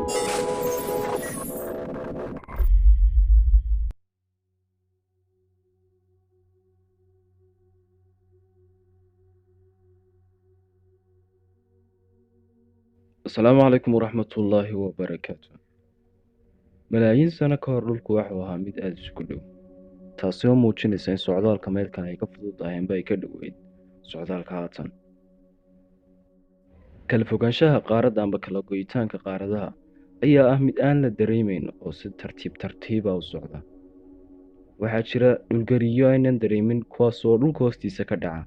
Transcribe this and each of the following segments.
السلام عليكم ورحمة الله وبركاته. ملايين sano ka hor dhulku wuxuu ahaa mid aad isku dhow, taasi oo muujinaysa in socdaalka meelkan ay ka fududaayeenba ay ka dhoweyd socdaalka haatan. Kala fogaanshaha qaaradda amba kala go'itaanka qaaradaha ayaa ah mid aan la dareemayn oo si tartiib tartiiba u socda. Waxaa jira dhulgariyo aynan dareemin kuwaas oo dhulka hoostiisa ka dhaca.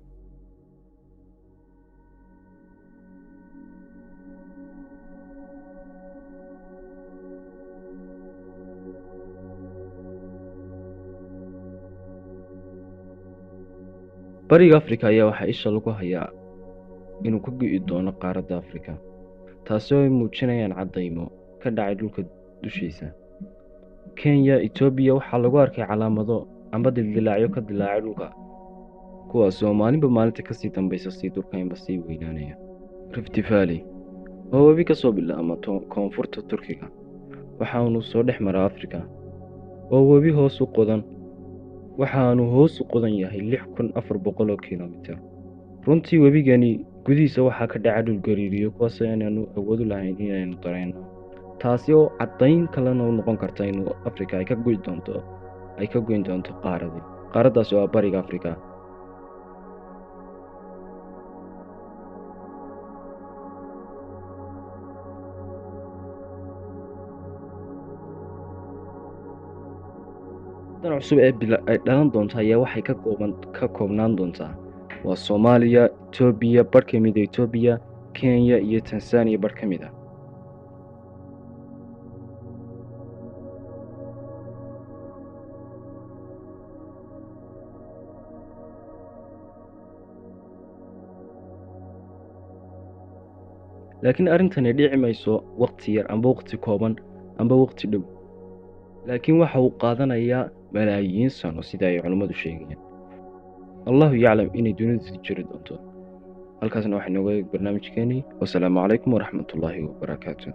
Bariga Afrika ayaa waxaa isha lagu hayaa inuu ka go'i doono qaaradda Afrika, taasi oo ay muujinayaan caddaymo ka dhacay dhulka dushiisa. Kenya, Itoobiya waxaa lagu arkay calaamado amba dildilaacyo ka dilaacay dhulka, kuwaas oo maalinba maalinta kasii dambaysa sii durkaynba sii weynaanaya. Rift Valley waa webi ka soo bilaabma koonfurta Turkiga, waxaanu soo dhex maraa Afrika. Waa webi hoos u qodan, waxaanu hoos u qodan yahay 6400 kiiloomitir. runtii webigani gudihiisa waxaa ka dhaca dhulgariiryo kuwaas aynaanu awood u lahayn inaynu dareenno, taasi oo caddayn kalena u noqon karta inuu Afrika ay ka goyn doonto qaaraddaasi oo ah bariga Afrika. dan cusub ee ay dhalan doonta ayaa waxay ka koobnaan doontaa waa Soomaaliya, Itoobiya, badh ka mid ah Itoobiya, Kenya iyo Tansaaniya badh ka mid ah. laakiin arrintani dhici mayso waqti yar amba waqti kooban amba waqti dhow, laakiin waxa uu qaadanayaa malaayiin sano sida ay culimmadu sheegayaan. allahu yaclam inay dunidu jiri doonto. halkaasna waxaa inooga eeg barnaamijkeenii. wasalaamu calaykum waraxmatullaahi wabarakaatu.